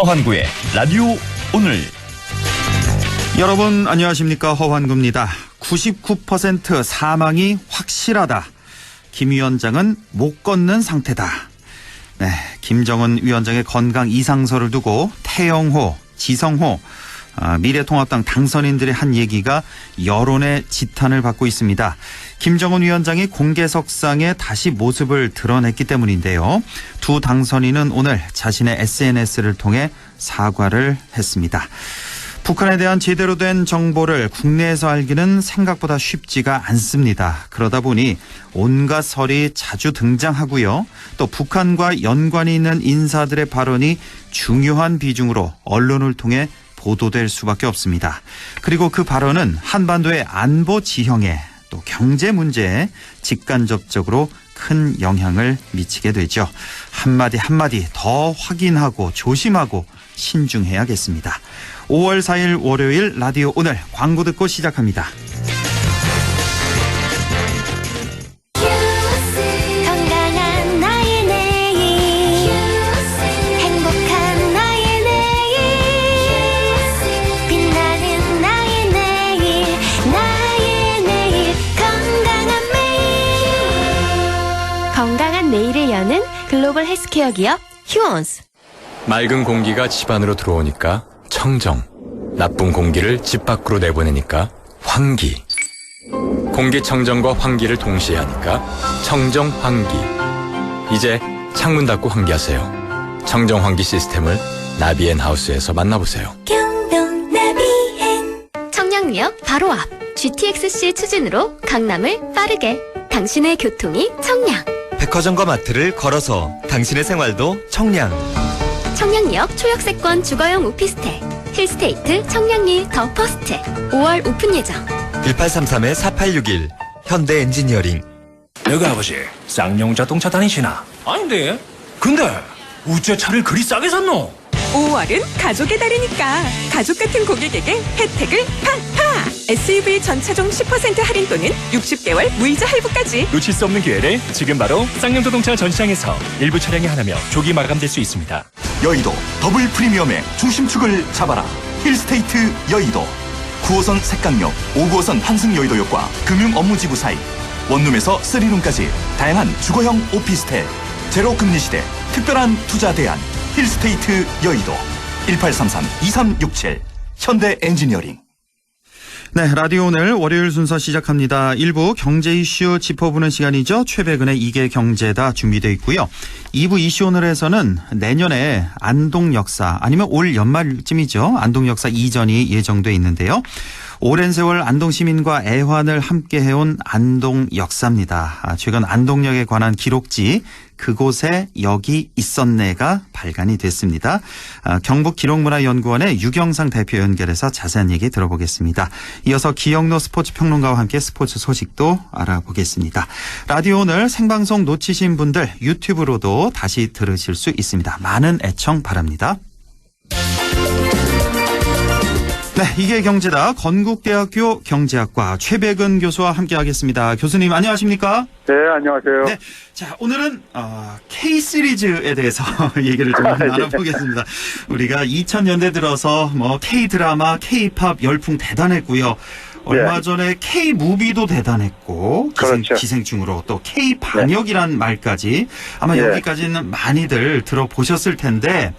허환구의 라디오 오늘. 여러분 안녕하십니까, 허환구입니다. 99% 사망이 확실하다. 김 위원장은 못 걷는 상태다. 네, 김정은 위원장의 건강 이상설을 두고 태영호, 지성호, 미래통합당 당선인들의 한 얘기가 여론의 지탄을 받고 있습니다. 김정은 위원장이 공개석상에 다시 모습을 드러냈기 때문인데요. 두 당선인은 오늘 자신의 SNS를 통해 사과를 했습니다. 북한에 대한 제대로 된 정보를 국내에서 알기는 생각보다 쉽지가 않습니다. 그러다 보니 온갖 설이 자주 등장하고요. 또 북한과 연관이 있는 인사들의 발언이 중요한 비중으로 언론을 통해 보도될 수밖에 없습니다. 그리고 그 발언은 한반도의 안보 지형에 또 경제 문제에 직간접적으로 큰 영향을 미치게 되죠. 한마디 한마디 더 확인하고 조심하고 신중해야겠습니다. 5월 4일 월요일 라디오 오늘 광고 듣고 시작합니다. 건강한 나의 내일, 행복한 나의 내일, 빛나는 나의 내일, 건강한 매일. 건강한 내일을 여는 글로벌 헬스케어 기업 휴원스. 맑은 공기가 집 안으로 들어오니까 청정, 나쁜 공기를 집 밖으로 내보내니까 환기. 공기청정과 환기를 동시에 하니까 청정환기. 이제 창문 닫고 환기하세요. 청정환기 시스템을 나비앤하우스에서 만나보세요. 경동 나비엔. 청량리역 바로 앞 GTX-C 추진으로 강남을 빠르게. 당신의 교통이 청량. 백화점과 마트를 걸어서 당신의 생활도 청량. 청량리역 초역세권 주거용 오피스텔 힐스테이트 청량리 더 퍼스트 5월 오픈 예정. 1833-4861 현대 엔지니어링. 여기 아버지 쌍용 자동차 다니시나? 아닌데. 근데 우째 차를 그리 싸게 샀노? 5월은 가족의 달이니까 가족 같은 고객에게 혜택을 팍팍! SUV 전차종 10% 할인 또는 60개월 무이자 할부까지. 놓칠 수 없는 기회를 지금 바로 쌍용 자동차 전시장에서 일부 차량이 하나며 조기 마감될 수 있습니다. 여의도 더블 프리미엄의 중심축을 잡아라. 힐스테이트 여의도. 9호선 색강역, 5구호선 환승여의도역과 금융 업무지구 사이, 원룸에서 3룸까지 다양한 주거형 오피스텔. 제로 금리 시대 특별한 투자 대안. 힐스테이트 여의도. 1833-2367 현대 엔지니어링. 네, 라디오 오늘 월요일 순서 시작합니다. 1부 경제 이슈 짚어보는 시간이죠. 최백은의 이게 경제다 준비되어 있고요. 2부 이슈 오늘에서는 내년에 안동 역사 아니면 올 연말쯤이죠. 안동 역사 이전이 예정돼 있는데요. 오랜 세월 안동 시민과 애환을 함께 해온 안동 역사입니다. 최근 안동역에 관한 기록지 그곳에 여기 있었네가 발간이 됐습니다. 경북기록문화연구원의 유경상 대표 연결해서 자세한 얘기 들어보겠습니다. 이어서 기영로 스포츠평론가와 함께 스포츠 소식도 알아보겠습니다. 라디오 오늘 생방송 놓치신 분들 유튜브로도 다시 들으실 수 있습니다. 많은 애청 바랍니다. 네, 이게 경제다. 건국대학교 경제학과 최백은 교수와 함께하겠습니다. 교수님 안녕하십니까? 네, 안녕하세요. 네, 자 오늘은 K 시리즈에 대해서 얘기를 좀 나눠보겠습니다. 우리가 2000년대 들어서 뭐 K 드라마, K 팝 열풍 대단했고요. 얼마 전에 K 무비도 대단했고 그렇죠. 기생충으로 또 K 반역이란 말까지 아마 네. 여기까지는 많이들 들어보셨을 텐데.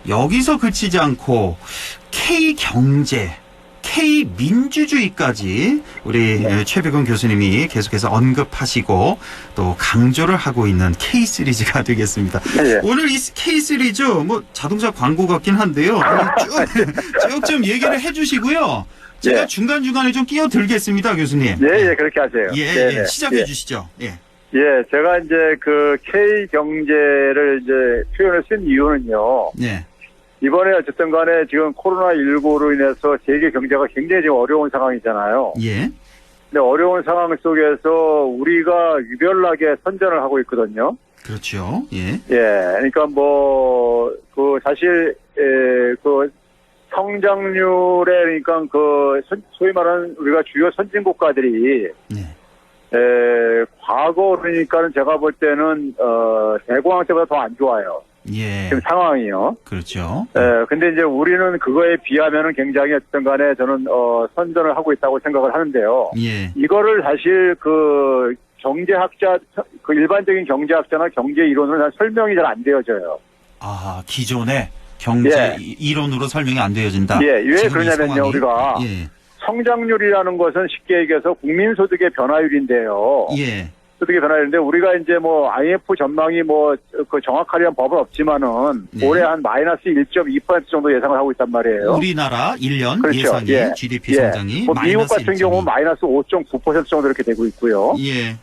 여기서 그치지 않고 K경제, K민주주의까지 우리 최백은 교수님이 계속해서 언급하시고 또 강조를 하고 있는 K시리즈가 되겠습니다. 네. 오늘 이 K시리즈 뭐 자동차 광고 같긴 한데요. 쭉 좀 얘기를 해주시고요. 제가 네. 중간중간에 좀 끼어들겠습니다, 교수님. 예, 그렇게 하세요. 예, 시작해 주시죠. 예. 예, 제가 이제 그 K경제를 이제 표현을 쓴 이유는요. 네. 이번에 어쨌든 간에 지금 코로나19로 인해서 세계 경제가 굉장히 지금 어려운 상황이잖아요. 예. 근데 어려운 상황 속에서 우리가 유별나게 선전을 하고 있거든요. 그렇죠. 예. 예, 그러니까 뭐, 사실, 그 성장률에 그러니까 소위 말하는 우리가 주요 선진국가들이 네. 과거 그러니까는 제가 볼 때는 대공황 때보다 더 안 좋아요. 예. 지금 상황이요. 그렇죠. 근데 이제 우리는 그거에 비하면은 굉장히 어떤 간에 저는, 선전을 하고 있다고 생각을 하는데요. 예. 이거를 사실 그 경제학자, 그 일반적인 경제학자나 경제 이론으로 설명이 잘 안 되어져요. 아, 기존의 경제 이론으로 설명이 안 되어진다. 예, 왜 지금 이 그러냐면요, 상황이. 우리가 예. 성장률이라는 것은 쉽게 얘기해서 국민소득의 변화율인데요. 예. 소득의 변화율인데 우리가 이제 뭐 IMF 전망이 뭐 그 정확하리한 법은 없지만은 네. 올해 한 마이너스 1.2% 정도 예상을 하고 있단 말이에요. 우리나라 1년 그렇죠. 예상이 예. GDP 성장이 뭐 미국 마이너스 같은 경우는 마이너스 5.9% 정도 이렇게 되고 있고요. 예.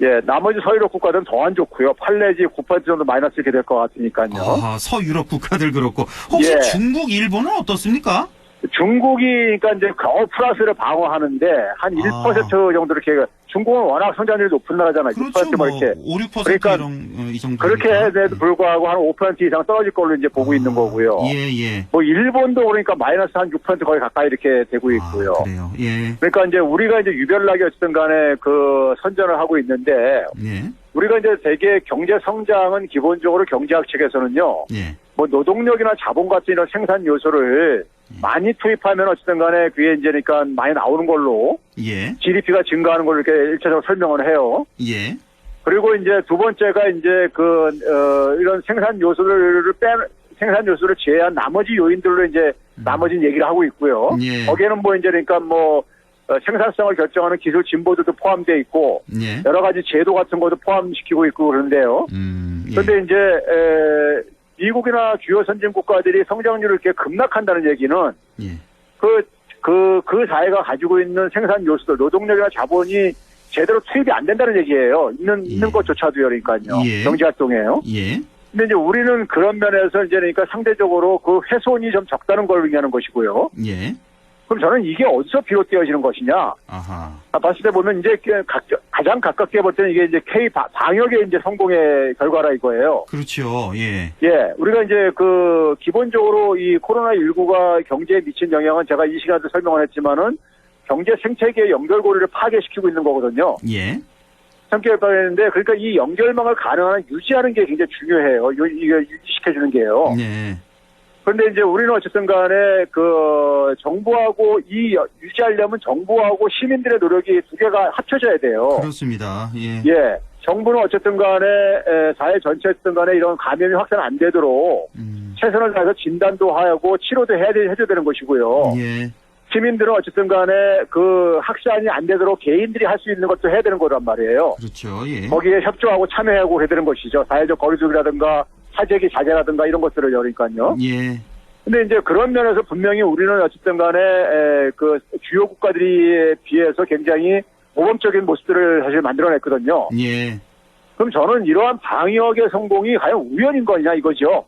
예, 나머지 서유럽 국가들은 더 안 좋고요. 8 내지 9% 정도 마이너스 이렇게 될 것 같으니까요. 아, 서유럽 국가들 그렇고 혹시 예. 중국, 일본은 어떻습니까? 중국이 그러니까 이제 겨우 플러스를 방어하는데 한 1% 정도 이렇게 중국은 워낙 성장률이 높은 나라잖아요. 그렇죠. 6% 뭐 이렇게. 5, 6% 그러니까 이 정도. 그렇게 해도 불구하고 한 5% 이상 떨어질 걸로 이제 보고 있는 거고요. 예, 예. 뭐 일본도 그러니까 마이너스 한 6% 거의 가까이 이렇게 되고 있고요. 그래요. 예. 그러니까 이제 우리가 이제 유별나게 어쨌든 간에 그 선전을 하고 있는데 예. 우리가 이제 되게 경제 성장은 기본적으로 경제학 측에서는요. 예. 뭐 노동력이나 자본 같은 이런 생산 요소를 많이 투입하면 어쨌든 간에 그게 이제 그러니까 많이 나오는 걸로 예. GDP가 증가하는 걸로 이렇게 일차적으로 설명을 해요. 예. 그리고 이제 두 번째가 이제 이런 생산 요소를 제외한 나머지 요인들로 이제 나머지 얘기를 하고 있고요. 예. 거기에는 뭐 이제 그러니까 뭐 생산성을 결정하는 기술 진보들도 포함되어 있고 예. 여러 가지 제도 같은 것도 포함시키고 있고 그런데요. 예. 그런데 이제 미국이나 주요 선진 국가들이 성장률을 이렇게 급락한다는 얘기는 예. 그 사회가 가지고 있는 생산 요소들, 노동력이나 자본이 제대로 투입이 안 된다는 얘기예요. 있는 것조차도요, 그러니까요. 예. 경제 활동이에요. 예. 근데 이제 우리는 그런 면에서 이제 그러니까 상대적으로 그 훼손이 좀 적다는 걸 의미하는 것이고요. 예. 그럼 저는 이게 어디서 비롯되어지는 것이냐? 아하. 봤을 때 보면 이제 가장 가깝게 볼 때는 이게 이제 K 방역의 이제 성공의 결과라 이거예요. 그렇죠. 예. 예, 우리가 이제 기본적으로 이 코로나19가 경제에 미친 영향은 제가 이 시간에도 설명을 했지만은 경제 생태계의 연결고리를 파괴시키고 있는 거거든요. 예. 성격을 파괴했는데 그러니까 이 연결망을 가능한 한 유지하는 게 굉장히 중요해요. 이게 유지시켜주는 게요. 네. 그런데 이제 우리는 어쨌든 간에 정부하고 유지하려면 정부하고 시민들의 노력이 두 개가 합쳐져야 돼요. 그렇습니다. 예. 예. 정부는 어쨌든 간에 사회 전체 어쨌든 간에 이런 감염이 확산 안 되도록 최선을 다해서 진단도 하고 치료도 해줘야 되는 것이고요. 예. 시민들은 어쨌든 간에 확산이 안 되도록 개인들이 할 수 있는 것도 해야 되는 거란 말이에요. 그렇죠. 예. 거기에 협조하고 참여하고 해야 되는 것이죠. 사회적 거리두기라든가 사재기 자제라든가 이런 것들을 그러니까요. 예. 근데 이제 그런 면에서 분명히 우리는 어쨌든 간에 주요 국가들에 비해서 굉장히 모범적인 모습들을 사실 만들어냈거든요. 예. 그럼 저는 이러한 방역의 성공이 과연 우연인 거냐 이거죠.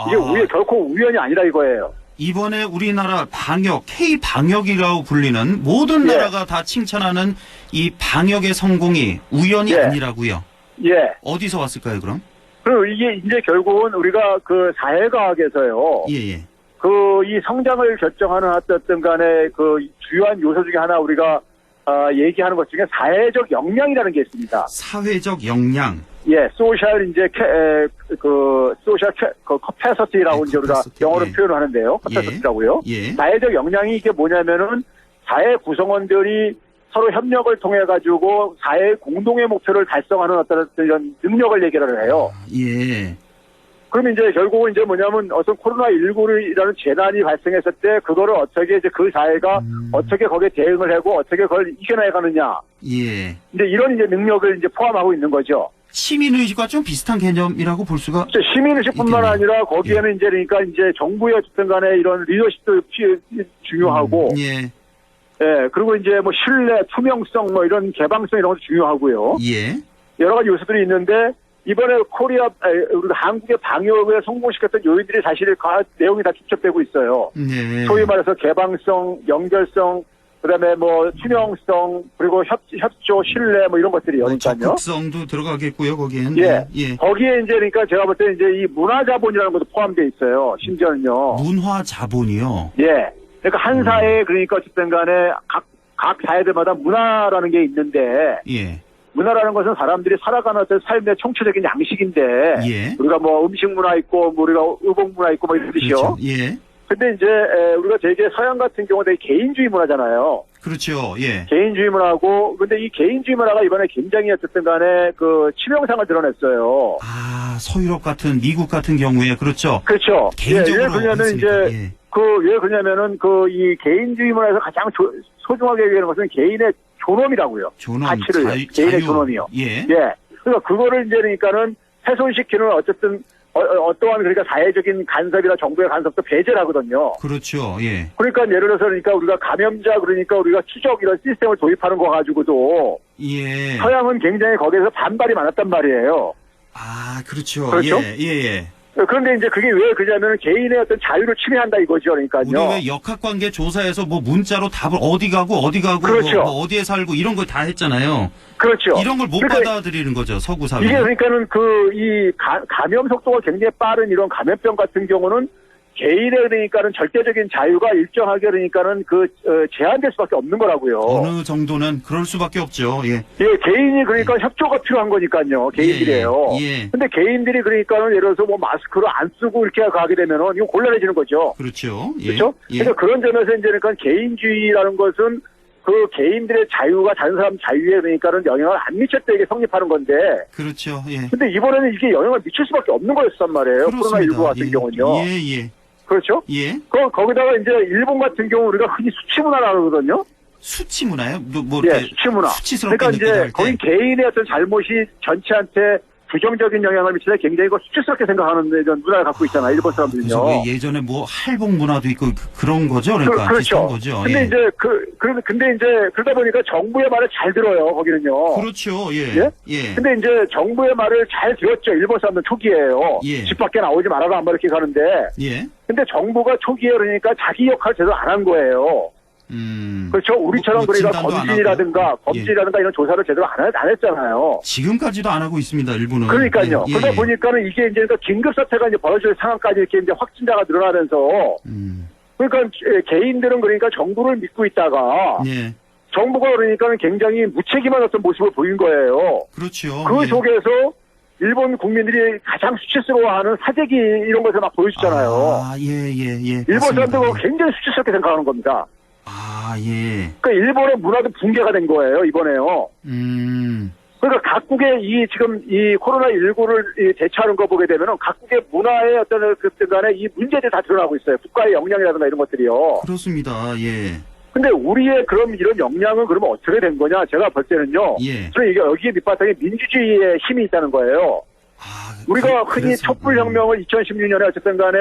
이게 결코 우연이 아니라 이거예요. 이번에 우리나라 방역, K-방역이라고 불리는 모든 예. 나라가 다 칭찬하는 이 방역의 성공이 우연이 예. 아니라고요. 예. 어디서 왔을까요, 그럼? 그리고 이게 이제 결국은 우리가 사회과학에서요. 예. 이 성장을 결정하는 어떤 간에 주요한 요소 중에 하나 우리가 얘기하는 것 중에 사회적 역량이라는 게 있습니다. 사회적 역량. 예, 소셜 이제 소셜 커패서티라고 이제 우리가 영어로 예. 표현을 하는데요. 커패서티라고요. 예. 사회적 역량이 이게 뭐냐면은 사회 구성원들이 서로 협력을 통해 가지고 사회 공동의 목표를 달성하는 어떤 이런 능력을 얘기를 해요. 예. 그럼 이제 결국은 이제 뭐냐면 어떤 코로나19라는 재난이 발생했을 때 그거를 어떻게 이제 그 사회가 어떻게 거기에 대응을 하고 어떻게 그걸 이겨나가느냐. 예. 이제 이런 이제 능력을 이제 포함하고 있는 거죠. 시민의식과 좀 비슷한 개념이라고 볼 수가. 시민의식뿐만 있겠네요. 아니라 거기에는 이제 그러니까 이제 정부의 어쨌든 간에 이런 리더십도 중요하고. 예. 예, 그리고 이제 뭐 신뢰, 투명성 뭐 이런 개방성 이런 것도 중요하고요. 예. 여러 가지 요소들이 있는데 이번에 우리가 한국의 방역을 성공시켰던 요인들이 사실 내용이 다 축적되고 있어요. 네. 소위 말해서 개방성, 연결성, 그다음에 뭐 투명성, 그리고 협조, 신뢰 뭐 이런 것들이 그러니까요. 적극성도 들어가겠고요, 거기에는. 예. 예. 거기에 이제 그러니까 제가 볼 때 이제 이 문화자본이라는 것도 포함되어 있어요. 심지어는요. 문화 자본이요. 예. 그러니까 한 사회에 그러니까 어쨌든 간에 각 사회들마다 문화라는 게 있는데 예. 문화라는 것은 사람들이 살아가는 어떤 삶의 총체적인 양식인데 예. 우리가 뭐 음식 문화 있고 뭐 우리가 의복 문화 있고 뭐 이런 뜻이요. 그렇죠. 예. 근데 이제 우리가 되게 서양 같은 경우 되게 개인주의 문화잖아요. 그렇죠. 예. 개인주의 문화고 근데 이 개인주의 문화가 이번에 굉장히 어쨌든 간에 그 치명상을 드러냈어요. 아, 서유럽 같은 미국 같은 경우에 그렇죠. 그렇죠. 개인적으로 왜 그러냐면 그렇습니까? 이제 예. 왜 그러냐면은 이 개인주의 문화에서 가장 소중하게 여기는 것은 개인의 존엄이라고요. 존엄, 가치를 자유. 개인의 존엄이요. 예. 그러니까 그거를 이제 그러니까는 훼손시키는 어쨌든 어떠한 그러니까 사회적인 간섭이나 정부의 간섭도 배제를 하거든요. 그렇죠. 예. 그러니까 예를 들어서 그러니까 우리가 감염자 그러니까 우리가 추적 이런 시스템을 도입하는 거 가지고도 예. 서양은 굉장히 거기에서 반발이 많았단 말이에요. 아, 그렇죠. 그렇죠? 예. 그런데 이제 그게 왜 그러냐면 개인의 어떤 자유를 침해한다 이거죠. 그러니까요. 우리 왜 역학관계 조사에서 뭐 문자로 답을 어디 가고 그렇죠. 뭐 어디에 살고 이런 걸 다 했잖아요. 그렇죠. 이런 걸 못 받아들이는 거죠, 서구 사회. 이게 그러니까는 이 감염 속도가 굉장히 빠른 이런 감염병 같은 경우는 개인의 그러니까는 절대적인 자유가 일정하게 그러니까는 제한될 수밖에 없는 거라고요. 어느 정도는 그럴 수밖에 없죠. 예. 예, 개인이 그러니까 협조가 필요한 거니까요. 개인들이에요. 예. 근데 개인들이 그러니까는 예를 들어서 뭐 마스크를 안 쓰고 이렇게 가게 되면은 이거 곤란해지는 거죠. 그렇죠. 예. 그렇죠? 예. 그래서 그런 점에서 이제 그러니까 개인주의라는 것은 그 개인들의 자유가 다른 사람 자유에 그러니까는 영향을 안 미쳤다 이게 성립하는 건데. 그렇죠. 예. 근데 이번에는 이게 영향을 미칠 수밖에 없는 거였단 말이에요. 코로나19 같은 경우는요. 예. 그렇죠? 예. 거기다가 이제 일본 같은 경우 우리가 흔히 수치 문화라고 그러거든요. 수치 문화요? 뭐 이렇게 수치 문화. 수치스럽게 그러니까 느끼다 할 이제 때. 거의 개인의 어떤 잘못이 전체한테 부정적인 영향을 미치다 굉장히 수치스럽게 생각하는 이런 문화를 갖고 있잖아요. 일본 사람들은요. 그래서 왜 예전에 뭐 할복 문화도 있고 그런 거죠. 그러니까 비슷한 그렇죠. 거죠. 근데 예. 이제 근데 이제 그러다 보니까 정부의 말을 잘 들어요. 거기는요. 그렇죠. 예. 예? 예. 근데 이제 정부의 말을 잘 들었죠. 일본 사람들 초기에요. 예. 집 밖에 나오지 말아라 막 이렇게 가는데. 예. 근데 정부가 초기에 그러니까 자기 역할을 제대로 안 한 거예요. 그렇죠. 우리처럼 그러니까 진단도 안 검진이라든가 이런 조사를 제대로 안 했잖아요. 지금까지도 안 하고 있습니다. 일본은. 그러니까요. 예. 그러다 보니까는 이게 이제 긴급 사태가 이제 벌어질 상황까지 이렇게 이제 확진자가 늘어나면서 그러니까 개인들은 그러니까 정부를 믿고 있다가 예. 정부가 그러니까는 굉장히 무책임한 어떤 모습을 보인 거예요. 그렇죠. 그 예. 속에서 일본 국민들이 가장 수치스러워하는 사재기 이런 것을 막 보여주잖아요. 아, 예. 일본 사람들은 굉장히 수치스럽게 생각하는 겁니다. 아, 예. 그러니까 일본의 문화도 붕괴가 된 거예요, 이번에요. 그러니까 각국의 지금 이 코로나19를 대처하는 거 보게 되면은 각국의 문화의 어떤 그때 간에 이 문제들이 다 드러나고 있어요. 국가의 역량이라든가 이런 것들이요. 그렇습니다. 예. 근데 우리의 그럼 이런 역량은 그러면 어떻게 된 거냐? 제가 볼 때는요. 예. 저는 이게 여기에 밑바탕에 민주주의의 힘이 있다는 거예요. 우리가 흔히 촛불혁명을 2016년에 어쨌든 간에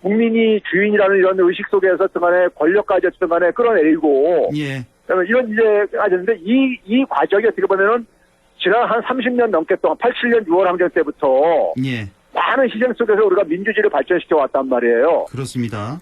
국민이 주인이라는 이런 의식 속에서 어쨌든 간에 권력까지 어쨌든 간에 끌어내리고. 예. 이런 이제 하셨는데 이 과정이 어떻게 보면은 지난 한 30년 넘게 동안 87년 6월 항쟁 때부터. 예. 많은 희생 속에서 우리가 민주주의를 발전시켜 왔단 말이에요. 그렇습니다.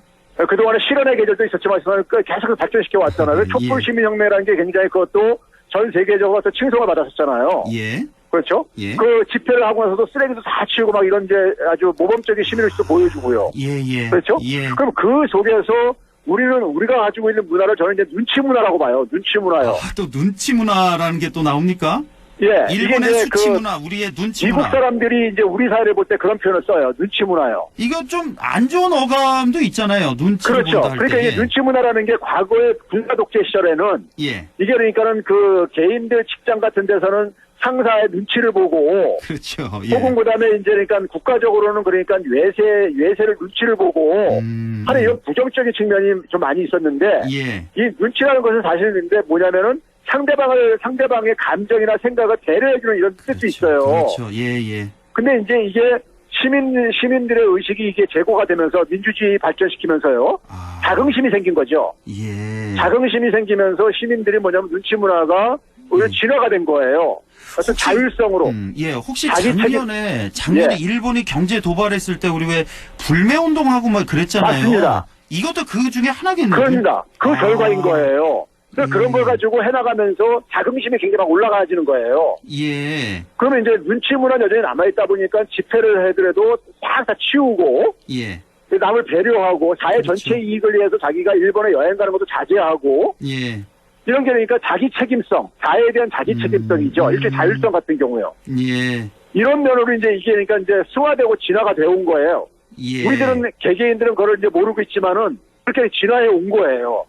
그동안에 실현의 계절도 있었지만 계속 발전시켜 왔잖아요. 촛불 시민혁명이라는 게 굉장히 그것도 전 세계적으로 또 칭송을 받았었잖아요. 예. 그렇죠? 예. 그 집회를 하고 나서도 쓰레기도 다 치우고 막 이런 이제 아주 모범적인 시민의식도 보여주고요. 예. 그렇죠? 예. 그럼 그 속에서 우리가 가지고 있는 문화를 저는 이제 눈치 문화라고 봐요. 눈치 문화요. 아, 또 눈치 문화라는 게 또 나옵니까? 예. 일본의 이게 수치 문화, 우리의 눈치 미국 문화. 사람들이 이제 우리 사회를 볼 때 그런 표현을 써요. 눈치 문화요. 이거 좀 안 좋은 어감도 있잖아요. 눈치를 그렇죠. 본다 할 그러니까 때. 이게 눈치 문화라는 게 과거의 군사 독재 시절에는 예. 이게 그러니까는 그 개인들 직장 같은 데서는 상사의 눈치를 보고 그렇죠. 예. 혹은 그다음에 이제 그러니까 국가적으로는 그러니까 외세를 눈치를 보고 하는 이런 부정적인 측면이 좀 많이 있었는데 예. 이 눈치라는 것은 사실인데 뭐냐면은 상대방의 감정이나 생각을 배려해주는 이런 뜻도 있어요. 그렇죠. 예. 근데 이제 이게 시민들의 의식이 이게 제고가 되면서 민주주의 발전시키면서요. 자긍심이 생긴 거죠. 예. 자긍심이 생기면서 시민들이 뭐냐면 눈치 문화가 오히려 진화가 된 거예요. 어떤 자율성으로. 예, 혹시 자기 작년에 예. 일본이 경제 도발했을 때 우리 왜 불매 운동하고 막 그랬잖아요. 맞습니다. 이것도 그 중에 하나겠네요. 그럽니다. 그 결과인 거예요. 그런 걸 가지고 해나가면서 자긍심이 굉장히 막 올라가지는 거예요. 예. 그러면 이제 눈치 문화 여전히 남아있다 보니까 집회를 해더라도 싹 다 치우고 예. 남을 배려하고 사회 그렇죠. 전체 이익을 위해서 자기가 일본에 여행 가는 것도 자제하고 예. 이런 게 그러니까 자기 책임성, 자에 대한 자기 책임성이죠. 이렇게 자율성 같은 경우요. 예. 이런 면으로 이제 이게 그러니까 이제 승화되고 진화가 되어 온 거예요. 예. 우리들은 개개인들은 그걸 이제 모르고 있지만은 그렇게 진화해 온 거예요.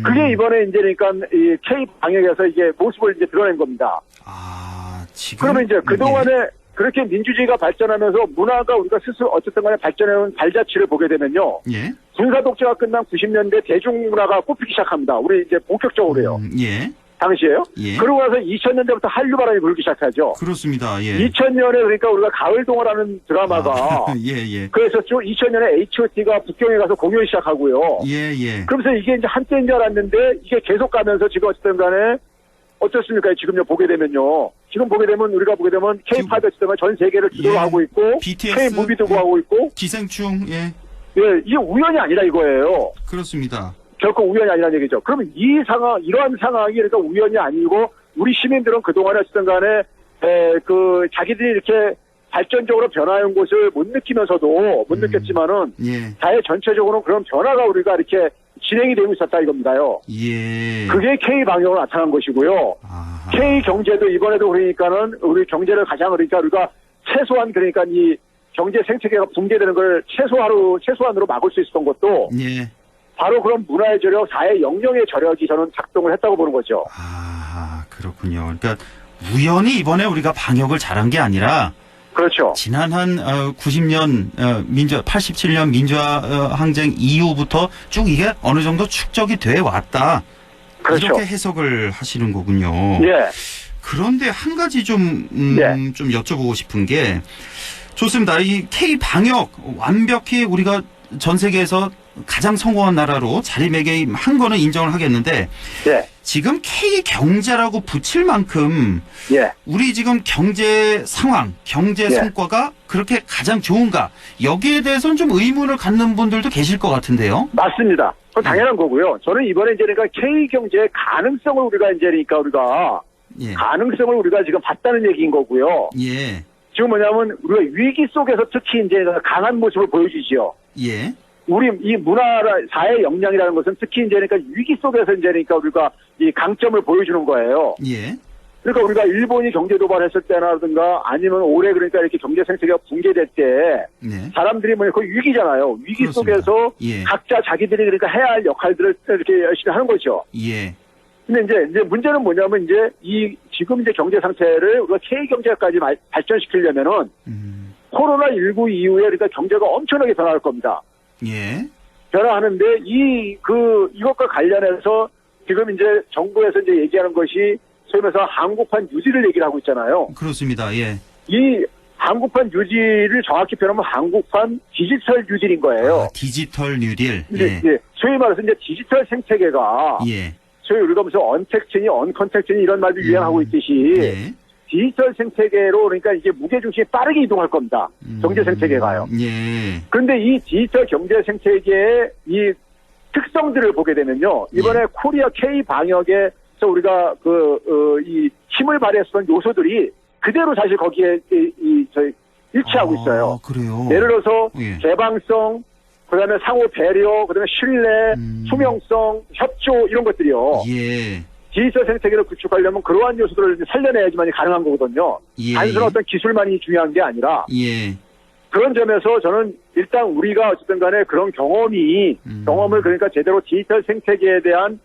그게 이번에 이제 그러니까 이 K 방역에서 이게 모습을 이제 드러낸 겁니다. 아, 지금. 그러면 이제 그동안에 그렇게 민주주의가 발전하면서 문화가 우리가 스스로 어쨌든 간에 발전해온 발자취를 보게 되면요. 예. 군사 독재가 끝난 90년대 대중문화가 꼽히기 시작합니다. 우리 이제 본격적으로요. 예. 당시에요. 예. 그러고 나서 2000년대부터 한류 바람이 불기 시작하죠. 그렇습니다. 예. 2000년에 그러니까 우리가 가을동화라는 드라마가 예. 그랬었죠. 2000년에 H.O.T가 북경에 가서 공연 시작하고요. 예. 그러면서 이게 이제 한때인 줄 알았는데 이게 계속 가면서 지금 어쨌든 간에 어떻습니까? 지금요 보게 되면요. 지금 보게 되면 우리가 보게 되면 K-팝 어쨌든 간에 전 세계를 주도로 예. 하고 있고 BTS, K-무비도 하고 있고 기생충. 예. 예, 이게 우연이 아니라 이거예요. 그렇습니다. 결코 우연이 아니라는 얘기죠. 그러면 이 상황, 이러한 상황이 그러니까 우연이 아니고 우리 시민들은 그동안에 어쨌든 간에 자기들이 이렇게 발전적으로 변화한 것을 못 느끼면서도 못 느꼈지만은 예. 사회 전체적으로는 그런 변화가 우리가 이렇게 진행이 되고 있었다 이겁니다요. 예. 그게 K-방역으로 나타난 것이고요. 아하. K-경제도 이번에도 그러니까는 우리 경제를 가장 그러니까 우리가 최소한 그러니까 이 경제 생태계가 붕괴되는 걸 최소한으로 막을 수 있었던 것도 예. 바로 그런 문화의 저력, 사회 영역의 저력이 저는 작동을 했다고 보는 거죠. 아, 그렇군요. 그러니까 우연히 이번에 우리가 방역을 잘한 게 아니라 그렇죠. 지난 한 90년 87년 민주화 항쟁 이후부터 쭉 이게 어느 정도 축적이 돼 왔다. 그렇죠. 이렇게 해석을 하시는 거군요. 예. 그런데 한 가지 좀 여쭤보고 싶은 게 좋습니다. 이 K 방역 완벽히 우리가 전 세계에서 가장 성공한 나라로 자리매김한 거는 인정을 하겠는데 예. 지금 K 경제라고 붙일 만큼 예. 우리 지금 경제 상황, 경제 성과가 그렇게 가장 좋은가? 여기에 대해서는 좀 의문을 갖는 분들도 계실 것 같은데요. 맞습니다. 그건 당연한 거고요. 저는 이번에 이제 그러니까 K 경제의 가능성을 우리가 예. 가능성을 우리가 지금 봤다는 얘기인 거고요. 예. 지금 뭐냐면 우리가 위기 속에서 특히 이제 강한 모습을 보여주지요. 예. 우리 이 문화 사회 역량이라는 것은 특히 이제 그러니까 위기 속에서 이제 그러니까 우리가 이 강점을 보여주는 거예요. 예. 그러니까 우리가 일본이 경제 도발했을 때라든가 아니면 올해 그러니까 이렇게 경제 생태계가 붕괴될 때 네. 사람들이 그 위기잖아요. 위기 그렇습니다. 속에서 예. 각자 자기들이 그러니까 해야 할 역할들을 이렇게 열심히 하는 거죠. 예. 근데 이제 문제는 뭐냐면 이제 지금 이제 경제 상태를 우리가 K 경제까지 발전시키려면은 코로나19 이후에 그러니까 경제가 엄청나게 변화할 겁니다. 예. 변화하는데 이것과 관련해서 지금 이제 정부에서 이제 얘기하는 것이 소위 말해서 한국판 뉴딜을 얘기를 하고 있잖아요. 그렇습니다. 예. 이 한국판 뉴딜을 정확히 표현하면 한국판 디지털 뉴딜인 거예요. 아, 디지털 뉴딜. 예. 소위 말해서 이제 디지털 생태계가 예. 소위 우리가 무슨 언택트니 언컨택트니 이런 말도 유행하고 있듯이 예. 디지털 생태계로 그러니까 이게 무게중심이 빠르게 이동할 겁니다. 경제 생태계가요. 예. 그런데 이 디지털 경제 생태계의 이 특성들을 보게 되면요. 이번에 코리아 K 방역에서 우리가 이 힘을 발휘했던 요소들이 그대로 사실 거기에 일치하고 있어요. 그래요. 예를 들어서 예. 개방성, 그다음에 상호 배려, 그다음에 신뢰, 투명성, 협조 이런 것들이요. 예. 디지털 생태계를 구축하려면 그러한 요소들을 살려내야지만이 가능한 거거든요. 예. 단순한 어떤 기술만이 중요한 게 아니라 예. 그런 점에서 저는 일단 우리가 어쨌든 간에 그런 경험을 그러니까 제대로 디지털 생태계에 대한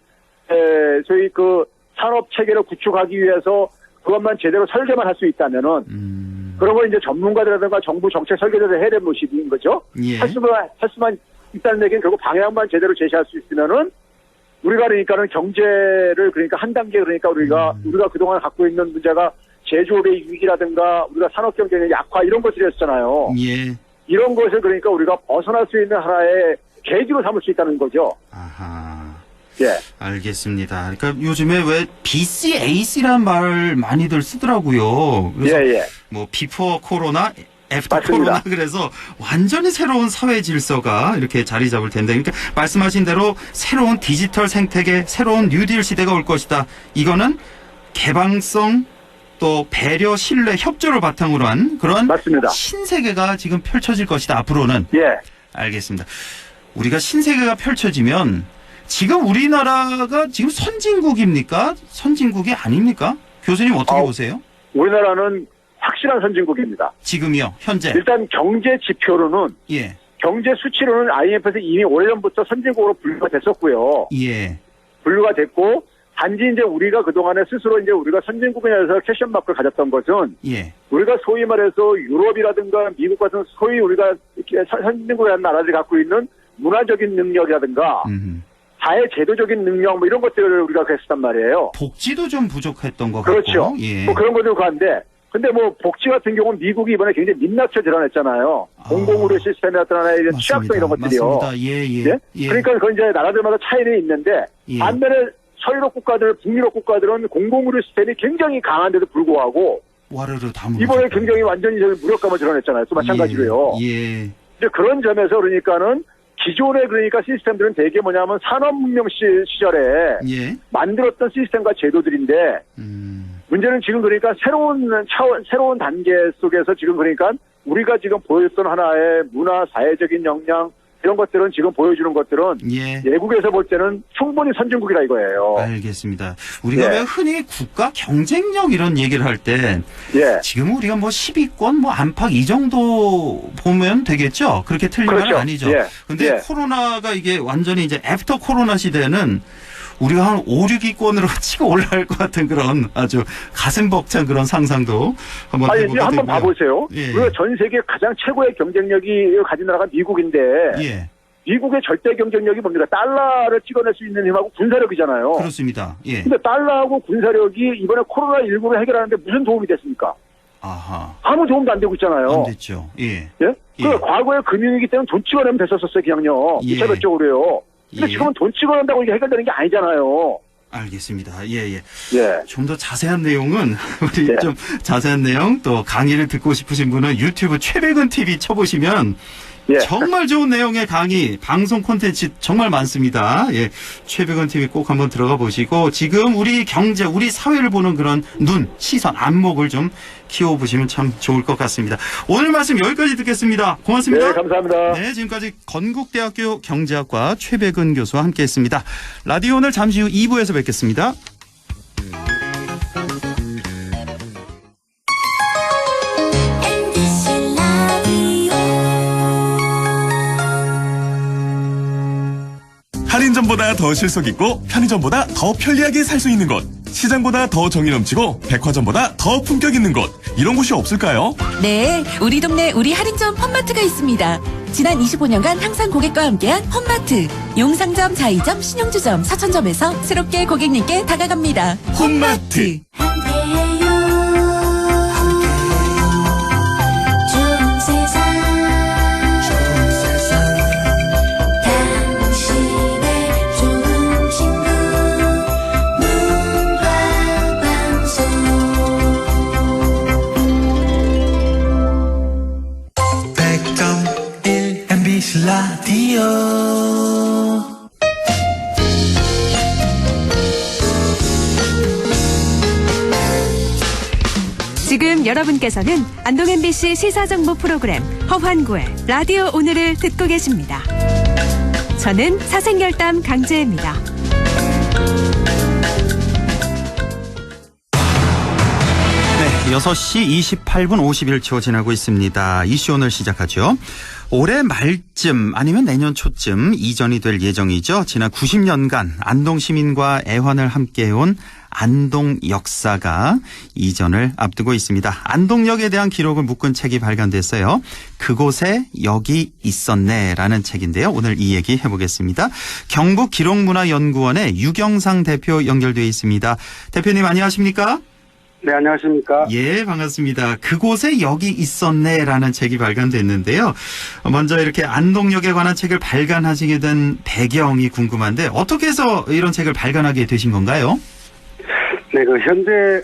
소위 그 산업 체계를 구축하기 위해서 그것만 제대로 설계만 할 수 있다면은 그런 걸 이제 전문가들이라든가 정부 정책 설계자들 해야 되는 모습인 거죠. 예. 할 수만 있다는 얘기는 결국 방향만 제대로 제시할 수 있으면은 우리가 그러니까는 경제를 그러니까 한 단계 그러니까 우리가 그동안 갖고 있는 문제가 제조업의 위기라든가 우리가 산업 경쟁의 약화 이런 것들이었잖아요. 예. 이런 것을 그러니까 우리가 벗어날 수 있는 하나의 계기로 삼을 수 있다는 거죠. 아하. 예. 알겠습니다. 그러니까 요즘에 왜 BCAC라는 말 많이들 쓰더라고요. 그래서 예. 뭐 비포 코로나, 애프터 맞습니다. 코로나 그래서 완전히 새로운 사회 질서가 이렇게 자리 잡을 텐데 그러니까 말씀하신 대로 새로운 디지털 생태계, 새로운 뉴딜 시대가 올 것이다. 이거는 개방성 또 배려, 신뢰, 협조를 바탕으로 한 그런 맞습니다. 신세계가 지금 펼쳐질 것이다. 앞으로는. 예. 알겠습니다. 우리가 신세계가 펼쳐지면 지금 우리나라가 지금 선진국입니까? 선진국이 아닙니까? 교수님 어떻게 보세요? 우리나라는 확실한 선진국입니다. 지금요, 현재. 일단 경제 지표로는 예. 경제 수치로는 IMF에서 이미 오래전부터 선진국으로 분류가 됐었고요. 예. 분류가 됐고 단지 이제 우리가 그동안에 스스로 이제 우리가 선진국에서 캐션 마크를 가졌던 것은 예. 우리가 소위 말해서 유럽이라든가 미국 같은 소위 우리가 선진국이라는 나라들이 갖고 있는 문화적인 능력이라든가 사회 제도적인 능력 뭐 이런 것들을 우리가 했었단 말이에요. 복지도 좀 부족했던 것 그렇죠. 같고. 예. 뭐 그런 것도 그런데 근데 뭐 복지 같은 경우는 미국이 이번에 굉장히 민낯을 드러냈잖아요. 공공의료 시스템이 나타나는 이런 취약성 이런 것들이요. 맞습니다. 예. 예? 그러니까 그건 이제 나라들마다 차이는 있는데 예. 반면에 서유럽 국가들, 북유럽 국가들은 공공의료 시스템이 굉장히 강한데도 불구하고 와르르 다 이번에 굉장히 완전히 무력감을 드러냈잖아요. 또 마찬가지로요. 예. 이제 그런 점에서 그러니까는 기존의 그러니까 시스템들은 대개 뭐냐면 산업문명 시절에 예. 만들었던 시스템과 제도들인데 문제는 지금 그러니까 새로운 단계 속에서 지금 그러니까 우리가 지금 보였던 하나의 문화, 사회적인 역량 이런 것들은 지금 보여주는 것들은 예. 외국에서 볼 때는 충분히 선진국이라 이거예요. 알겠습니다. 우리가 예. 왜 흔히 국가 경쟁력 이런 얘기를 할 때 예. 지금 우리가 뭐 10위권 뭐 안팎 이 정도 보면 되겠죠? 그렇게 틀린 그렇죠. 건 아니죠. 예. 근데 예. 코로나가 이게 완전히 이제 애프터 코로나 시대는 우리가 한 5, 6위권으로 치고 올라갈 것 같은 그런 아주 가슴 벅찬 그런 상상도 한번 아니, 해보게 이제 한번 되고요. 봐보세요. 예. 우리가 전 세계 가장 최고의 경쟁력이 가진 나라가 미국인데 예. 미국의 절대 경쟁력이 뭡니까? 달러를 찍어낼 수 있는 힘하고 군사력이잖아요. 그렇습니다. 예. 근데 달러하고 군사력이 이번에 코로나19를 해결하는데 무슨 도움이 됐습니까? 아하. 아무 도움도 안 되고 있잖아요. 안 됐죠. 예. 예? 예. 그 과거에 금융위기 때는 돈 찍어내면 됐었어요, 그냥요. 예. 2차 적으로요. 근데 예. 지금은 돈 찍어낸다고 이게 해결되는 게 아니잖아요. 알겠습니다. 예. 예. 좀 더 자세한 내용은 우리 예. 좀 자세한 내용 또 강의를 듣고 싶으신 분은 유튜브 최백은 TV 쳐보시면 예. 정말 좋은 내용의 강의 방송 콘텐츠 정말 많습니다. 예. 최백은 TV 꼭 한번 들어가 보시고 지금 우리 경제 우리 사회를 보는 그런 눈 시선 안목을 좀 키워보시면 참 좋을 것 같습니다. 오늘 말씀 여기까지 듣겠습니다. 고맙습니다. 네, 감사합니다. 네, 지금까지 건국대학교 경제학과 최백은 교수와 함께했습니다. 라디오 오늘 잠시 후 2부에서 뵙겠습니다. 할인점보다 더 실속 있고 편의점보다 더 편리하게 살 수 있는 곳, 시장보다 더 정이 넘치고 백화점보다 더 품격 있는 곳, 이런 곳이 없을까요? 네, 우리 동네 우리 할인점 펀마트가 있습니다. 지난 25년간 항상 고객과 함께한 펀마트. 용상점, 자이점, 신용주점, 사천점에서 새롭게 고객님께 다가갑니다. 펀마트. 라디오 지금 여러분께서는 안동 MBC 시사정보 프로그램 허환구의 라디오 오늘을 듣고 계십니다. 저는 사생결담 강재입니다. 네, 6시 28분 51초 지나고 있습니다. 이슈 오늘 시작하죠. 올해 말쯤 아니면 내년 초쯤 이전이 될 예정이죠. 지난 90년간 안동 시민과 애환을 함께해온 안동 역사가 이전을 앞두고 있습니다. 안동역에 대한 기록을 묶은 책이 발간됐어요. 그곳에 여기 있었네라는 책인데요. 오늘 이 얘기 해보겠습니다. 경북기록문화연구원의 유경상 대표 연결되어 있습니다. 대표님 안녕하십니까? 네, 안녕하십니까? 예, 반갑습니다. 그곳에 여기 있었네라는 책이 발간됐는데요. 먼저 이렇게 안동역에 관한 책을 발간하시게 된 배경이 궁금한데 어떻게 해서 이런 책을 발간하게 되신 건가요? 네, 현재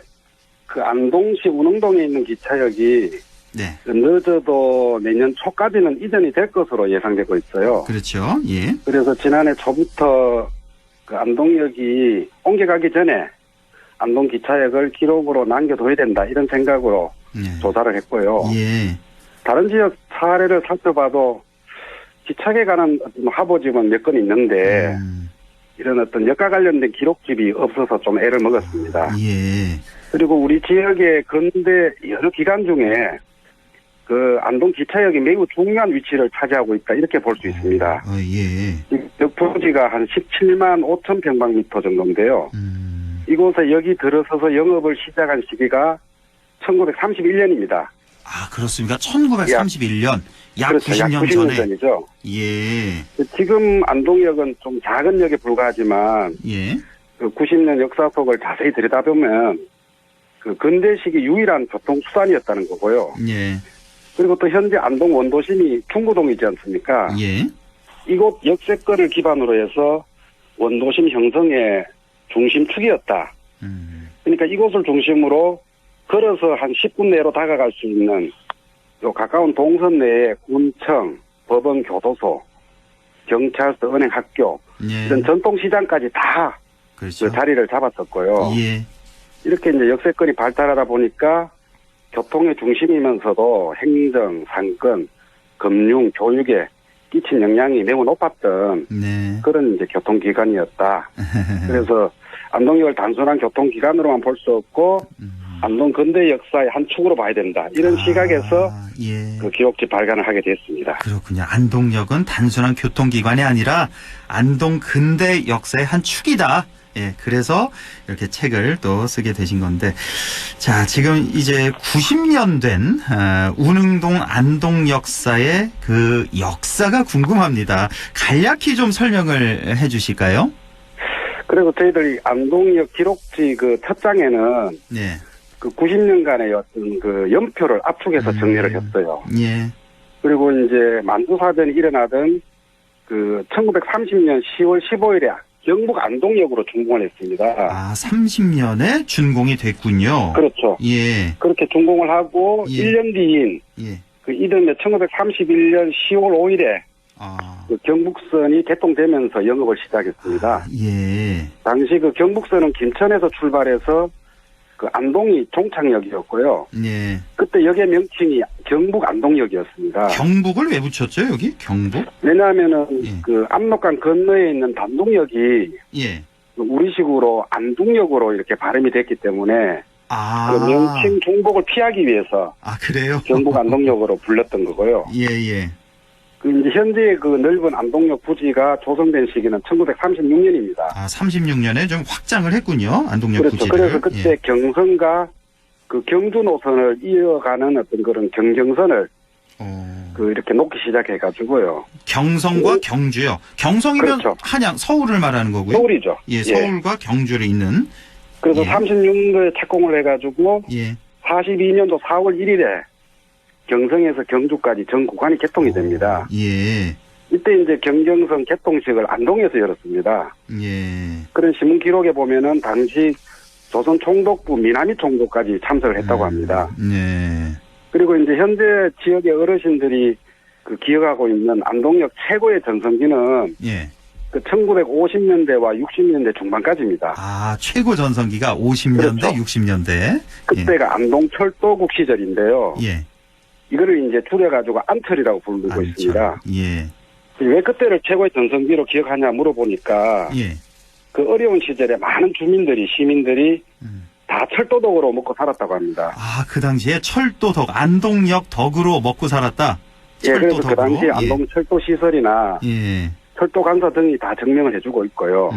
안동시 운흥동에 있는 기차역이 네. 늦어도 내년 초까지는 이전이 될 것으로 예상되고 있어요. 그렇죠. 예. 그래서 지난해 초부터 안동역이 옮겨가기 전에 안동 기차역을 기록으로 남겨둬야 된다 이런 생각으로 조사를 했고요. 예. 다른 지역 사례를 살펴봐도 기차역에 관한 화보집은 몇 건 있는데 이런 어떤 역과 관련된 기록집이 없어서 좀 애를 먹었습니다. 예. 그리고 우리 지역의 근대 여러 기간 중에 그 안동 기차역이 매우 중요한 위치를 차지하고 있다 이렇게 볼 수 있습니다. 예. 역 부지가 한 17만 5천 평방미터 정도인데요. 이곳에 역이 들어서서 영업을 시작한 시기가 1931년입니다. 아, 그렇습니까? 1931년. 약 그렇죠. 90년 약 90년 전에. 전이죠. 예. 지금 안동역은 좀 작은 역에 불과하지만 예. 그 90년 역사 속을 자세히 들여다보면 그 근대 시기 유일한 교통수단이었다는 거고요. 예. 그리고 또 현재 안동 원도심이 충구동이지 않습니까? 예. 이곳 역세권을 기반으로 해서 원도심 형성의 중심축이었다. 그러니까 이곳을 중심으로 걸어서 한 10분 내로 다가갈 수 있는 요 가까운 동선 내에 군청, 법원, 교도소, 경찰서, 은행학교 예. 이런 전통시장까지 다 그렇죠. 그 자리를 잡았었고요. 예. 이렇게 이제 역세권이 발달하다 보니까 교통의 중심이면서도 행정, 상권, 금융, 교육에 끼친 영향이 매우 높았던 네. 그런 이제 교통기관이었다. 그래서 안동역을 단순한 교통기관으로만 볼 수 없고 안동 근대 역사의 한 축으로 봐야 된다. 이런 시각에서 예. 그 기록지 발간을 하게 됐습니다. 그렇군요. 안동역은 단순한 교통기관이 아니라 안동 근대 역사의 한 축이다. 예, 그래서 이렇게 책을 또 쓰게 되신 건데, 자, 지금 이제 90년 된 운흥동 안동 역사의 그 역사가 궁금합니다. 간략히 좀 설명을 해주실까요? 그리고 저희들이 안동역 기록지 그 첫 장에는 네. 그 90년간의 어떤 그 연표를 압축해서 정리를 했어요. 예. 그리고 이제 만주사변이 일어나던 그 1930년 10월 15일에 경북 안동역으로 준공을 했습니다. 아, 30년에 준공이 됐군요. 그렇죠. 예. 그렇게 준공을 하고 예. 1년 뒤인 예. 그 이듬해 1931년 10월 5일에 그 경북선이 개통되면서 영업을 시작했습니다. 예. 당시 그 경북선은 김천에서 출발해서 그 안동이 종착역이었고요. 예. 그때 역의 명칭이 경북 안동역이었습니다. 경북을 왜 붙였죠, 여기? 경북? 왜냐하면은 그 압록강 건너에 있는 단동역이 예. 우리식으로 안동역으로 이렇게 발음이 됐기 때문에 그 명칭 중복을 피하기 위해서 그래요? 경북 안동역으로 불렸던 거고요. 예, 예. 그 이제 현재 그 넓은 안동역 부지가 조성된 시기는 1936년입니다. 아, 36년에 좀 확장을 했군요. 안동역 그렇죠. 부지를. 그래서 그때 예. 경선과 그 경주 노선을 이어가는 어떤 그런 경경선을 그 이렇게 놓기 시작해가지고요. 경성과 경주요. 경성이면 그렇죠. 한양, 서울을 말하는 거고요. 서울이죠. 예, 서울과 경주를 잇는. 그래서 예. 36년도에 착공을 해가지고 예. 42년도 4월 1일에 경성에서 경주까지 전 구간이 개통이 됩니다. 예. 이때 이제 경경선 개통식을 안동에서 열었습니다. 예. 그런 신문 기록에 보면은 당시 조선 총독부 미남이 총독까지 참석을 했다고 합니다. 네. 그리고 이제 현재 지역의 어르신들이 그 기억하고 있는 안동역 최고의 전성기는 예. 그 1950년대와 60년대 중반까지입니다. 아, 최고 전성기가 50년대, 그렇죠. 60년대. 그때가 안동 철도국 시절인데요. 예. 이거를 이제 줄여가지고 안철이라고 부르고 있습니다. 예. 왜 그때를 최고의 전성기로 기억하냐 물어보니까 예. 그 어려운 시절에 많은 주민들이 시민들이 다 철도덕으로 먹고 살았다고 합니다. 아, 그 당시에 철도덕, 안동역 덕으로 먹고 살았다. 예, 그래서 그 철도덕으로? 당시 안동 철도 시설이나 예. 철도 간사 등이 다 증명을 해주고 있고요.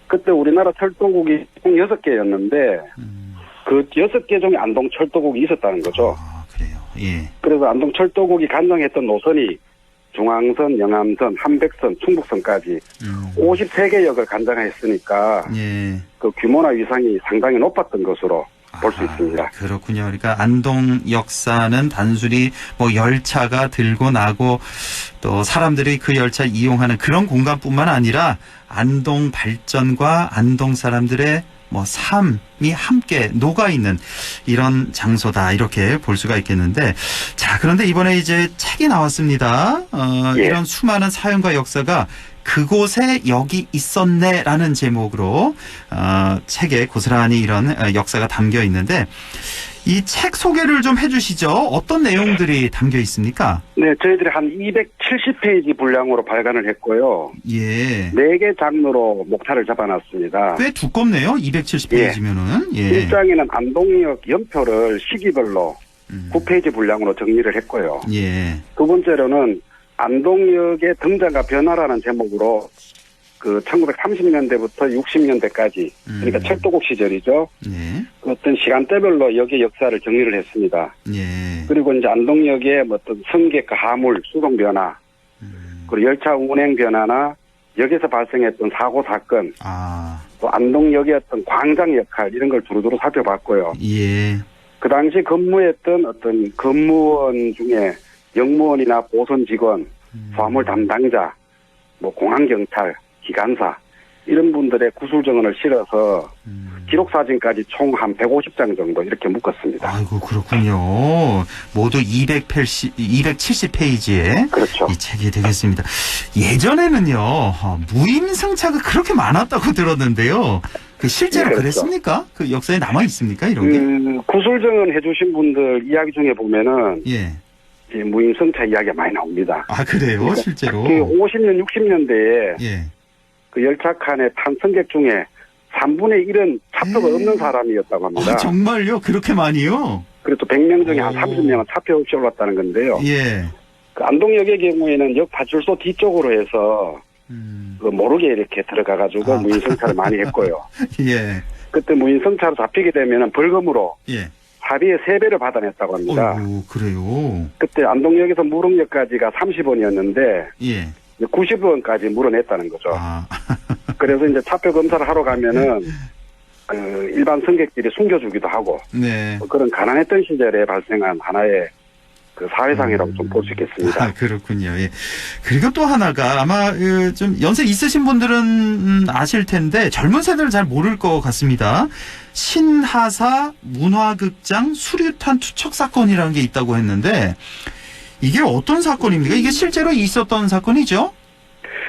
그때 우리나라 철도국이 총 6개였는데 그 6개 중에 안동 철도국이 있었다는 거죠. 예. 그래서 안동 철도국이 간정했던 노선이 중앙선, 영암선, 한백선, 충북선까지 53개 역을 간장했으니까 예. 그 규모나 위상이 상당히 높았던 것으로 볼 수 있습니다. 그렇군요. 그러니까 안동 역사는 단순히 뭐 열차가 들고 나고 또 사람들이 그 열차 이용하는 그런 공간뿐만 아니라 안동 발전과 안동 사람들의 뭐 삶이 함께 녹아있는 이런 장소다 이렇게 볼 수가 있겠는데, 자, 그런데 이번에 이제 책이 나왔습니다. 예. 이런 수많은 사연과 역사가 그곳에 여기 있었네라는 제목으로 책에 고스란히 이런 역사가 담겨 있는데, 이 책 소개를 좀 해주시죠. 어떤 내용들이 담겨 있습니까? 네, 저희들이 한 270페이지 분량으로 발간을 했고요. 예. 4개 장르로 목차를 잡아놨습니다. 꽤 두껍네요. 270페이지면은. 예. 1장에는 안동역 연표를 시기별로 9페이지 분량으로 정리를 했고요. 예. 두 번째로는 안동역의 등장과 변화라는 제목으로 그 1930년대부터 60년대까지 그러니까 철도국 시절이죠. 예. 그 어떤 시간대별로 역의 역사를 정리를 했습니다. 예. 그리고 이제 안동역의 뭐 어떤 승객과 화물 수송 변화, 그리고 열차 운행 변화나 역에서 발생했던 사고 사건, 또 안동역의 어떤 광장 역할 이런 걸 두루두루 살펴봤고요. 예. 그 당시 근무했던 어떤 근무원 중에 영무원이나 보선 직원, 화물 담당자, 뭐 공항 경찰, 기관사 이런 분들의 구술 정원을 실어서 기록 사진까지 총 한 150장 정도 이렇게 묶었습니다. 아이고 그렇군요. 모두 270페이지의 그렇죠. 이 책이 되겠습니다. 예전에는요 무임승차가 그렇게 많았다고 들었는데요. 그 실제로 그렇죠. 그랬습니까? 그 역사에 남아 있습니까 이런 게? 구술 정원 해주신 분들 이야기 중에 보면은 예. 이제 무임승차 이야기가 많이 나옵니다. 아 그래요, 그러니까 실제로? 그 50년, 60년대에 예. 그 열차 칸에 탄 승객 중에 3분의 1은 차표가 없는 사람이었다고 합니다. 아, 정말요? 그렇게 많이요? 그리고 또 100명 중에 한 30명은 차표 없이 올랐다는 건데요. 예. 그 안동역의 경우에는 역 파출소 뒤쪽으로 해서 그 모르게 이렇게 들어가가지고 무인승차를 많이 했고요. 예. 그때 무인승차로 잡히게 되면은 벌금으로 예. 사비의 3배를 받아냈다고 합니다. 어이구, 그래요? 그때 안동역에서 무릉역까지가 30원이었는데 예. 90원까지 물어냈다는 거죠. 아. 그래서 이제 차표 검사를 하러 가면은 그 일반 승객들이 숨겨주기도 하고 네. 그런 가난했던 시절에 발생한 하나의 그 사회상이라고 좀 볼 수 있겠습니다. 아, 그렇군요. 예. 그리고 또 하나가 아마 좀 연세 있으신 분들은 아실 텐데 젊은 세대는 잘 모를 것 같습니다. 신하사 문화극장 수류탄 투척 사건이라는 게 있다고 했는데 이게 어떤 사건입니까? 이게 실제로 있었던 사건이죠?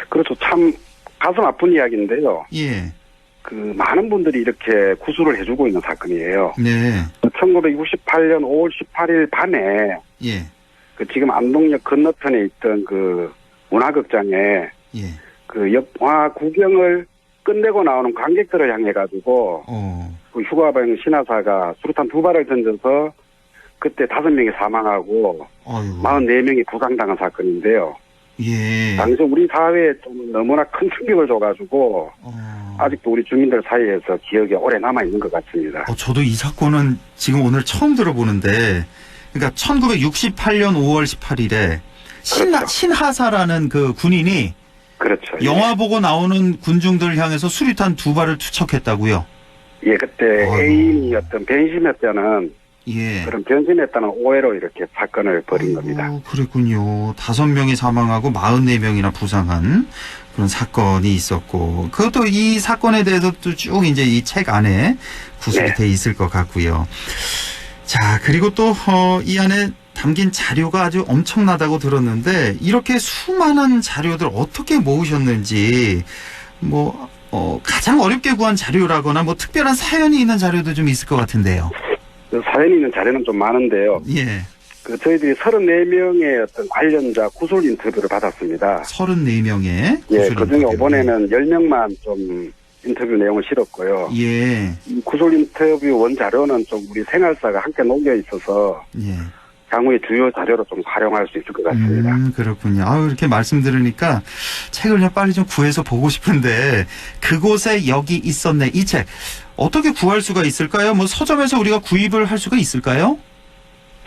그렇죠. 참 가슴 아픈 이야기인데요. 예. 그 많은 분들이 이렇게 구술을 해주고 있는 사건이에요. 네. 1968년 5월 18일 밤에 예. 그 지금 안동역 건너편에 있던 그 문화극장에 예. 그 영화 구경을 끝내고 나오는 관객들을 향해 가지고 그 휴가병 신하사가 수류탄 2발을 던져서 그때 5명이 사망하고 어이구. 44명이 부상당한 사건인데요. 예. 당시 우리 사회에 좀 너무나 큰 충격을 줘가지고 아직도 우리 주민들 사이에서 기억에 오래 남아있는 것 같습니다. 저도 이 사건은 지금 오늘 처음 들어보는데 그러니까 1968년 5월 18일에 그렇죠. 신하사라는 그 군인이 그렇죠. 영화 보고 나오는 군중들을 향해서 수류탄 2발을 투척했다고요? 예, 그때 애인이 어떤 변심했다는 예. 그런 변심했다는 오해로 이렇게 사건을 벌인 겁니다. 그랬군요. 5명이 사망하고 44명이나 부상한 그런 사건이 있었고 그것도 이 사건에 대해서도 쭉 이제 이 책 안에 구술이 돼 있을 것 같고요. 자, 그리고 또 이 안에 담긴 자료가 아주 엄청나다고 들었는데 이렇게 수많은 자료들 어떻게 모으셨는지 뭐 가장 어렵게 구한 자료라거나 뭐 특별한 사연이 있는 자료도 좀 있을 것 같은데요. 사연이 있는 자료는 좀 많은데요. 예. 그 저희들이 34명의 어떤 관련자 구술 인터뷰를 받았습니다. 34명의 예, 그 중에 이번에는 10명만 좀 인터뷰 내용을 실었고요. 예. 이 구술 인터뷰 원 자료는 좀 우리 생활사가 함께 녹여 있어서 예. 향후의 주요 자료로 좀 활용할 수 있을 것 같습니다. 그렇군요. 이렇게 말씀 들으니까 책을 좀 빨리 좀 구해서 보고 싶은데 그곳에 여기 있었네. 이 책 어떻게 구할 수가 있을까요? 뭐 서점에서 우리가 구입을 할 수가 있을까요?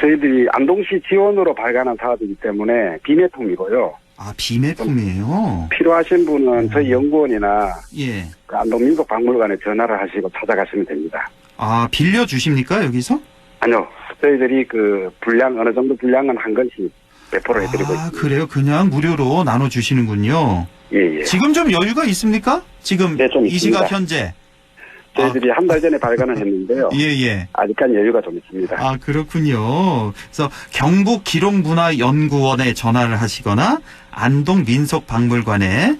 저희들이 안동시 지원으로 발간한 사업이기 때문에 비매품이고요. 아, 비매품이에요? 필요하신 분은 저희 연구원이나 예. 그 안동민속박물관에 전화를 하시고 찾아가시면 됩니다. 아, 빌려주십니까, 여기서? 아니요. 저희들이 그 분량, 어느 정도 분량은 한 건씩 배포를 해드리고 있습니다. 그래요? 그냥 무료로 나눠주시는군요. 예, 예. 지금 좀 여유가 있습니까? 지금 네, 좀 이 시각 있습니다. 현재. 저희들이 한 달 전에 발간을 했는데요. 예. 아직까지 여유가 좀 있습니다. 아, 그렇군요. 그래서 경북기록문화연구원에 전화를 하시거나 안동민속박물관에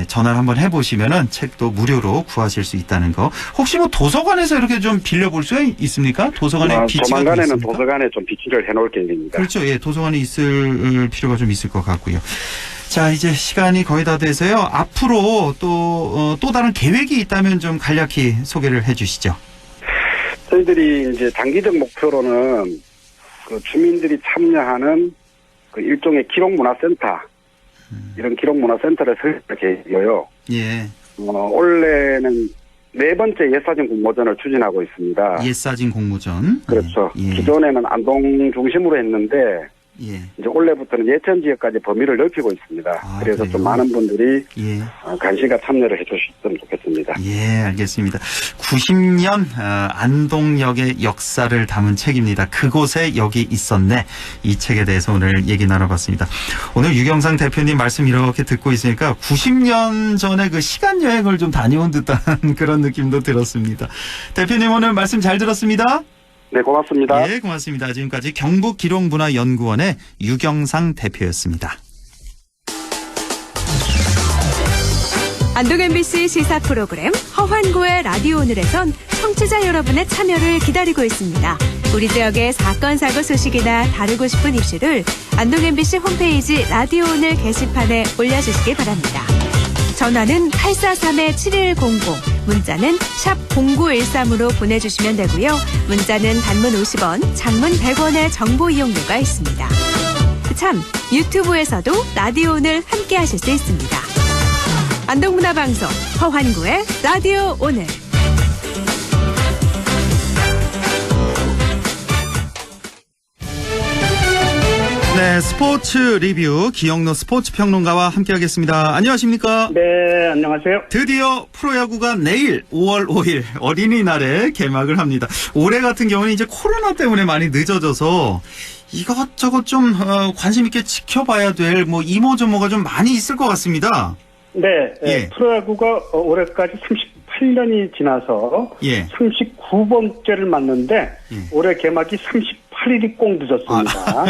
전화를 한번 해보시면은 책도 무료로 구하실 수 있다는 거. 혹시 뭐 도서관에서 이렇게 좀 빌려볼 수 있습니까? 도서관에 비치가 조만간에는 도서관에 좀 비치를 해놓을 계획입니다. 그렇죠. 예, 도서관에 있을 필요가 좀 있을 것 같고요. 자, 이제 시간이 거의 다 돼서요. 앞으로 또 다른 계획이 있다면 좀 간략히 소개를 해주시죠. 저희들이 이제 단기적 목표로는 그 주민들이 참여하는 그 일종의 기록문화센터, 이런 기록문화센터를 설립할 계획이고요. 예. 올해는 4번째 옛사진 공모전을 추진하고 있습니다. 옛사진 공모전. 그렇죠. 예. 기존에는 안동 중심으로 했는데, 예. 이제 올해부터는 예천 지역까지 범위를 넓히고 있습니다. 그래서 그래요? 좀 많은 분들이 예. 관심과 참여를 해주셨으면 좋겠습니다. 예, 알겠습니다. 90년 안동역의 역사를 담은 책입니다. 그곳에 여기 있었네. 이 책에 대해서 오늘 얘기 나눠봤습니다. 오늘 유경상 대표님 말씀 이렇게 듣고 있으니까 90년 전에 그 시간 여행을 좀 다녀온 듯한 그런 느낌도 들었습니다. 대표님 오늘 말씀 잘 들었습니다. 네, 고맙습니다. 예, 고맙습니다. 지금까지 경북기록문화연구원의 유경상 대표였습니다. 안동 MBC 시사 프로그램 허환구의 라디오 오늘에선 청취자 여러분의 참여를 기다리고 있습니다. 우리 지역의 사건 사고 소식이나 다루고 싶은 이슈를 안동 MBC 홈페이지 라디오 오늘 게시판에 올려주시기 바랍니다. 전화는 843-7100, 문자는 샵 0913으로 보내주시면 되고요. 문자는 단문 50원, 장문 100원의 정보 이용료가 있습니다. 참, 유튜브에서도 라디오 오늘 함께 하실 수 있습니다. 안동문화방송 허환구의 라디오 오늘. 네, 스포츠 리뷰 기영로 스포츠 평론가와 함께하겠습니다. 안녕하십니까? 네, 안녕하세요. 드디어 프로야구가 내일 5월 5일 어린이날에 개막을 합니다. 올해 같은 경우는 이제 코로나 때문에 많이 늦어져서 이것저것 좀 관심 있게 지켜봐야 될 뭐 이모저모가 좀 많이 있을 것 같습니다. 네, 예. 프로야구가 올해까지 38년이 지나서 39번째를 맞는데 올해 개막이 38일이 꼭 늦었습니다.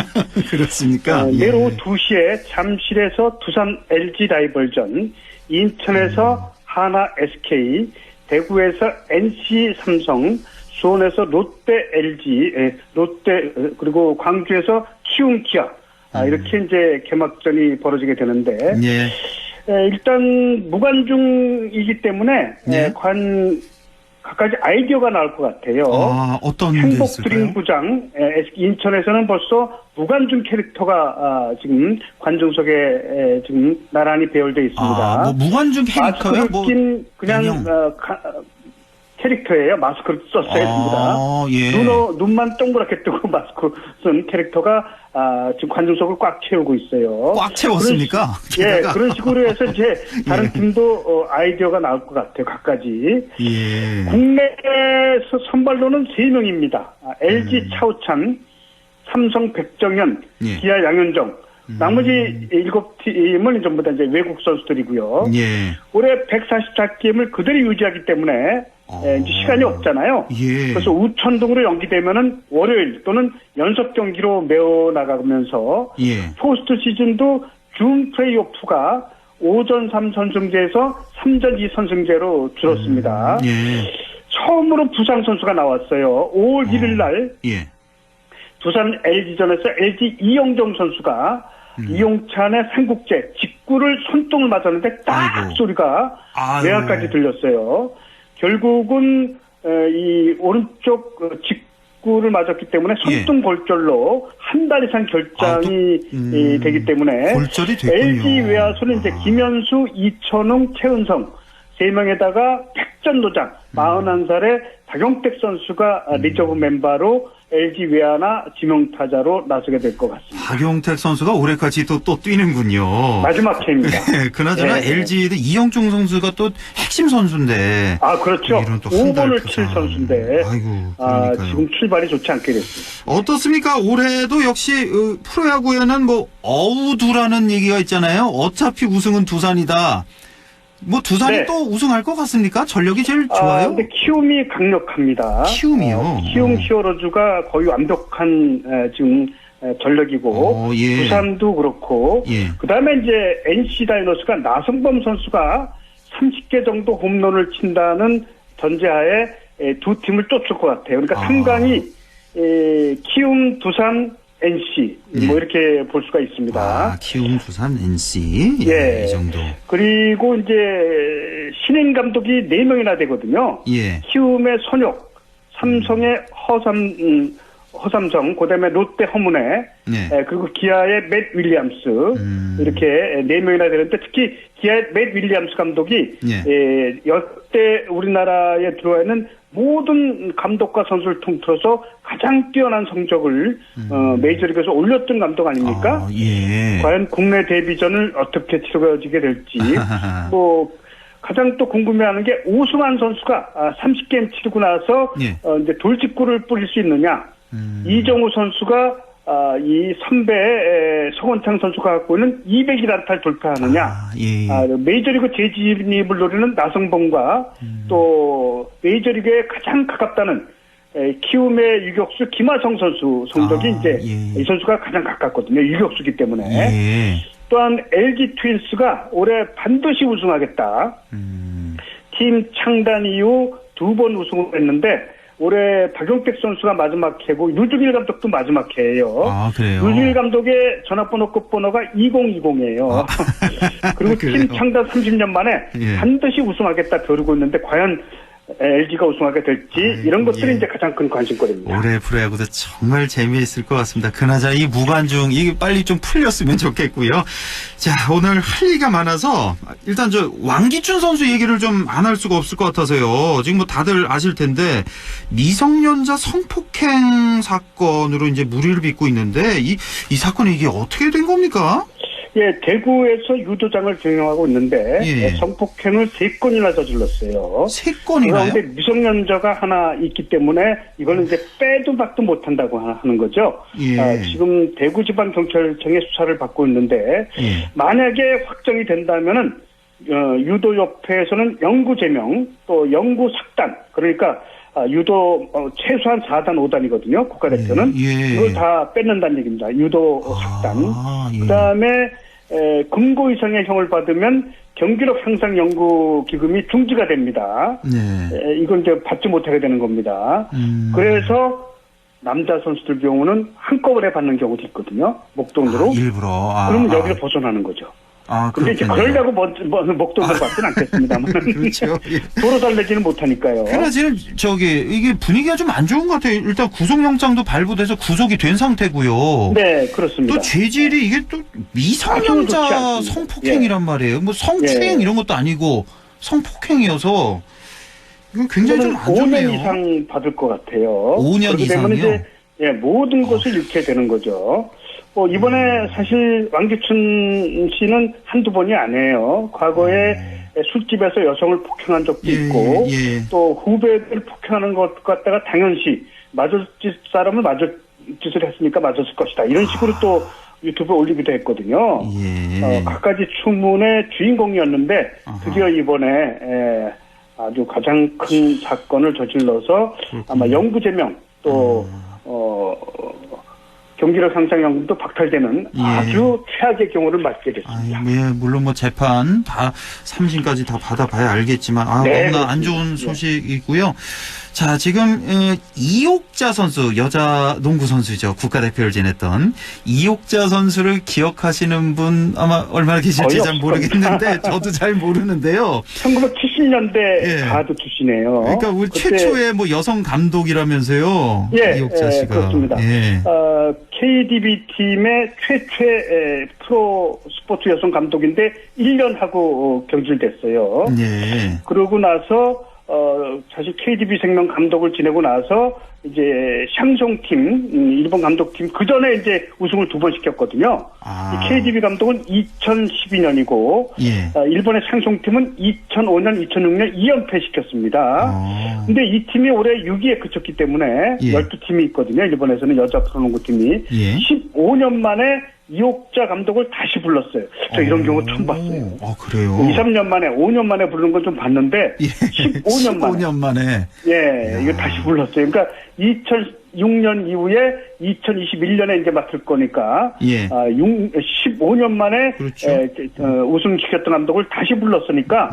그렇습니까? 내일 오후 2시에 잠실에서 두산 LG 라이벌전, 인천에서 하나 SK, 대구에서 NC 삼성, 수원에서 롯데 LG, 롯데 그리고 광주에서 키움 기아, 이렇게 이제 개막전이 벌어지게 되는데 일단 무관중이기 때문에 각가지 아이디어가 나올 것 같아요. 어떤 행복 드림구장, 인천에서는 벌써 무관중 캐릭터가 지금 관중석에 지금 나란히 배열되어 있습니다. 뭐 무관중 캐릭터요? 마스크를 낀 그냥 캐릭터예요. 마스크를 썼어야 됩니다. 눈만 동그랗게 뜨고 마스크 쓴 캐릭터가 지금 관중석을 꽉 채우고 있어요. 꽉 채웠습니까? 그런 식으로 해서 이제 다른 팀도 아이디어가 나올 것 같아요. 각가지. 국내에서 선발로는 3명입니다. LG 차우찬, 삼성 백정현, 기아 양현종. 나머지 7팀은 전부 다 이제 외국 선수들이고요. 올해 144게임을 그대로 유지하기 때문에 이제 시간이 없잖아요. 그래서 우천동으로 연기되면은 월요일 또는 연속 경기로 메워 나가면서 포스트 시즌도 준 플레이오프가 5전 3선승제에서 3전 2선승제로 줄었습니다. 처음으로 부상 선수가 나왔어요. 5월 1일 날 두산 LG전에서 LG 이영종 선수가 이용찬의 삼국제 직구를 손등을 맞았는데 딱 소리가 외야까지 들렸어요. 결국은 이 오른쪽 직구를 맞았기 때문에 손등 골절로 한 달 이상 결장이 되기 때문에 LG 외야수는 이제 김현수, 이천웅, 최은성 3명에다가 백전노장 41살의 박용택 선수가 리저브 멤버로 LG 외야나 지명타자로 나서게 될 것 같습니다. 박용택 선수가 올해까지 또 뛰는군요. 마지막 해입니다. 그나저나 LG 이영종 선수가 또 핵심 선수인데. 그렇죠. 5번을 칠 선수인데. 지금 출발이 좋지 않게 됐습니다. 어떻습니까? 올해도 역시 프로야구에는 뭐 어우두라는 얘기가 있잖아요. 어차피 우승은 두산이다. 뭐 두산이 네. 또 우승할 것 같습니까? 전력이 제일 좋아요? 근데 키움이 강력합니다. 키움이요? 키움 히어로즈가 거의 완벽한 지금 전력이고 예. 두산도 그렇고 예. 그다음에 이제 NC 다이노스가 나성범 선수가 30개 정도 홈런을 친다는 전제하에 두 팀을 쫓을 것 같아요. 그러니까 3강이 키움, 두산, NC 뭐 이렇게 볼 수가 있습니다. 키움, 두산, NC 예. 이 정도. 그리고 이제 신인 감독이 4명이나 되거든요. 예. 키움의 손혁, 삼성의 허삼성, 그다음에 롯데 허문회, 그리고 기아의 맷 윌리엄스 이렇게 4명이나 되는데 특히 기아의 맷 윌리엄스 감독이 역대 우리나라에 들어와 있는 모든 감독과 선수를 통틀어서 가장 뛰어난 성적을 메이저리그에서 올렸던 감독 아닙니까? 예. 과연 국내 데뷔전을 어떻게 치러지게 될지 뭐 가장 또 궁금해하는 게 오승환 선수가 30게임 치르고 나서 이제 돌직구를 뿌릴 수 있느냐? 이정우 선수가 이 선배 서건창 선수가 갖고 있는 200일 돌파하느냐? 메이저리그 재진입을 노리는 나성범과 또 메이저리그에 가장 가깝다는 키움의 유격수 김하성 선수 성적이 이제 이 선수가 가장 가깝거든요. 유격수기 때문에. 또한 LG 트윈스가 올해 반드시 우승하겠다. 팀 창단 이후 2번 우승을 했는데 올해 박용택 선수가 마지막 해고 유중일 감독도 마지막 해예요. 그래요? 유중일 감독의 전화번호 끝번호가 2020이에요. 그리고 팀 창단 30년 만에 반드시 우승하겠다 벼르고 있는데 과연 LG가 우승하게 될지 이런 것들이 이제 가장 큰 관심거리입니다. 올해 프로야구도 정말 재미있을 것 같습니다. 그나저나 이 무관중 이게 빨리 좀 풀렸으면 좋겠고요. 자, 오늘 할 얘기가 많아서 일단 저 왕기춘 선수 얘기를 좀 안 할 수가 없을 것 같아서요. 지금 뭐 다들 아실 텐데 미성년자 성폭행 사건으로 이제 물의를 빚고 있는데 이 사건이 이게 어떻게 된 겁니까? 예, 대구에서 유도장을 경영하고 있는데 성폭행을 3건이나 저질렀어요. 3건이나요? 그런데 미성년자가 하나 있기 때문에 이거는 이제 빼도 박도 못한다고 하는 거죠. 지금 대구지방경찰청의 수사를 받고 있는데 만약에 확정이 된다면은 유도협회에서는 영구 제명 또 영구 삭단 그러니까 유도 최소한 4단 5단이거든요. 국가대표는 이걸 다 뺏는다는 얘기입니다. 유도 삭단. 그다음에 금고 이상의 형을 받으면 경기력 향상 연구 기금이 중지가 됩니다. 이건 이제 받지 못하게 되는 겁니다. 그래서 남자 선수들 경우는 한꺼번에 받는 경우도 있거든요. 목돈으로. 일부러. 그러면 여기를 벗어나는 거죠. 근데 이제 그러려고 목돈을 받지는 않겠습니다만. 그렇죠. 도로 달래지는 못하니까요. 그러나 지금 이게 분위기가 좀 안 좋은 것 같아요. 일단 구속영장도 발부돼서 구속이 된 상태고요. 네, 그렇습니다. 또 죄질이 이게 또 미성년자 성폭행이란 말이에요. 뭐 성추행 이런 것도 아니고 성폭행이어서 이건 굉장히 좀 안 좋네요. 5년 이상 받을 것 같아요. 5년 이상이요? 이제 모든 것을 잃게 되는 거죠. 이번에 사실 왕기춘 씨는 한두 번이 아니에요. 과거에 술집에서 여성을 폭행한 적도 있고 또 후배들 폭행하는 것 갖다가 당연시 맞을 사람을 맞을 짓을 했으니까 맞았을 것이다. 이런 식으로 또 유튜브에 올리기도 했거든요. 갖가지 추문의 주인공이었는데 드디어 이번에 아주 가장 큰 사건을 저질러서 아마 영구제명 또 경기력 상상연금도 박탈되는 아주 최악의 경우를 맞게 됐습니다. 물론 뭐 재판 다 3심까지 다 받아봐야 알겠지만 너무나 안 좋은 소식이고요. 자, 지금 이옥자 선수, 여자 농구 선수죠. 국가대표를 지냈던 이옥자 선수를 기억하시는 분 아마 얼마나 계실지 잘 모르겠는데 저도 잘 모르는데요. 1970년대 가드 출신이에요. 그러니까 우리 최초의 뭐 여성 감독이라면서요. 이옥자 씨가. 그렇습니다. KDB 팀의 최초의 프로 스포츠 여성 감독인데 1년 하고 경질됐어요. 그러고 나서 사실 KDB 생명 감독을 지내고 나서 이제 샹송팀, 일본 감독팀 그 전에 이제 우승을 2번 시켰거든요. 이 KDB 감독은 2012년이고 일본의 샹송팀은 2005년, 2006년 2연패 시켰습니다. 근데 이 팀이 올해 6위에 그쳤기 때문에 12팀이 있거든요. 일본에서는 여자 프로농구팀이 15년 만에 이옥자 감독을 다시 불렀어요. 저 이런 경우 처음 봤어요. 그래요? 2, 3년 만에, 5년 만에 부르는 건 좀 봤는데 15년 만에. 이거 다시 불렀어요. 그러니까 2006년 이후에 2021년에 이제 맡을 거니까 15년 만에 우승시켰던 감독을 다시 불렀으니까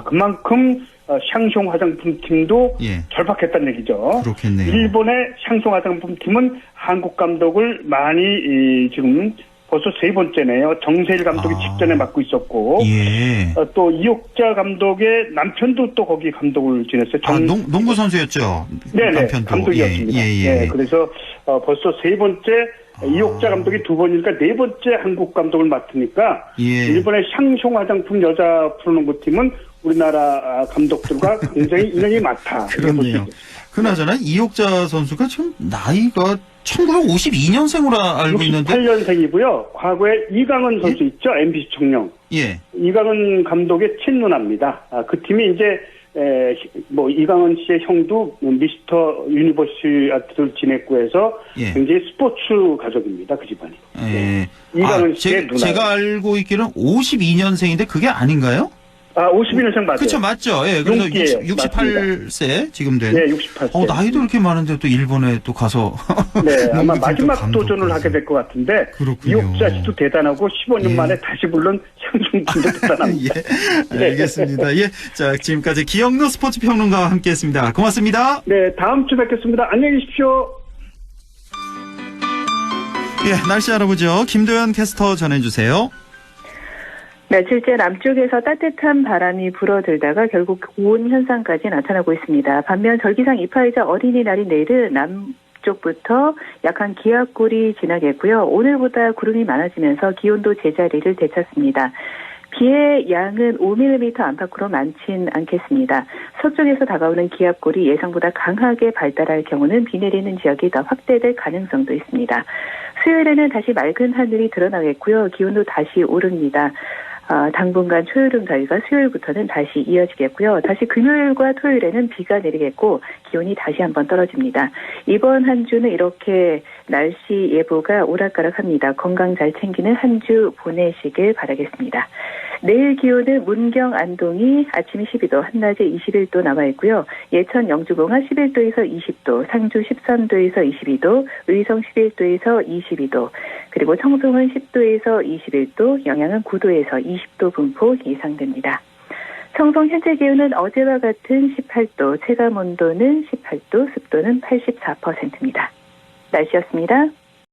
그만큼 샹송 화장품팀도 절박했다는 얘기죠. 그렇겠네요. 일본의 샹송 화장품팀은 한국 감독을 많이 지금 벌써 3번째네요. 정세일 감독이 직전에 맡고 있었고 또 이옥자 감독의 남편도 또 거기 감독을 지냈어요. 농구 선수였죠? 네네. 남편도. 감독이었습니다. 그래서 벌써 3번째 이옥자 감독이 2번이니까 4번째 한국 감독을 맡으니까 일본의 샹송 화장품 여자 프로농구팀은 우리나라 감독들과 굉장히 인연이 많다. 그렇네요. 그나저나 이옥자 선수가 지금 나이가 1952년생으로 알고 있는데 68년생이고요. 과거에 이강은 선수 있죠. MBC 청룡. 이강은 감독의 친누나입니다. 그 팀이 이제 이강은 씨의 형도 미스터 유니버스 아트를 지냈고 해서 굉장히 스포츠 가족입니다. 그 집안이. 이강은 씨의 누나. 제가 알고 있기로는 52년생인데 그게 아닌가요? 52년생 맞아요. 그쵸, 맞죠. 그래서 68세 지금 된. 68세. 나이도 이렇게 많은데 또 일본에 또 가서. 아마 마지막 도전을 하게 될 것 같은데. 이옥자 씨도 대단하고 15년 만에 다시 불른 샹송팀도 대단합니다. 알겠습니다. 자, 지금까지 기영로 스포츠 평론가와 함께 했습니다. 고맙습니다. 네, 다음 주 뵙겠습니다. 안녕히 계십시오. 날씨 알아보죠. 김도연 캐스터 전해주세요. 며칠째 남쪽에서 따뜻한 바람이 불어들다가 결국 고온 현상까지 나타나고 있습니다. 반면 절기상 이파이자 어린이날인 내일은 남쪽부터 약한 기압골이 지나겠고요. 오늘보다 구름이 많아지면서 기온도 제자리를 되찾습니다. 비의 양은 5mm 안팎으로 많진 않겠습니다. 서쪽에서 다가오는 기압골이 예상보다 강하게 발달할 경우는 비 내리는 지역이 더 확대될 가능성도 있습니다. 수요일에는 다시 맑은 하늘이 드러나겠고요. 기온도 다시 오릅니다. 당분간 초여름 더위가 수요일부터는 다시 이어지겠고요. 다시 금요일과 토요일에는 비가 내리겠고 기온이 다시 한번 떨어집니다. 이번 한 주는 이렇게 날씨 예보가 오락가락합니다. 건강 잘 챙기는 한 주 보내시길 바라겠습니다. 내일 기온은 문경 안동이 아침 12도, 한낮에 21도 나와 있고요. 예천 영주공화 11도에서 20도, 상주 13도에서 22도, 의성 11도에서 22도, 그리고 청송은 10도에서 21도, 영양은 9도에서 20도 분포 예상됩니다. 청송 현재 기온은 어제와 같은 18도, 체감 온도는 18도, 습도는 84%입니다. 날씨였습니다.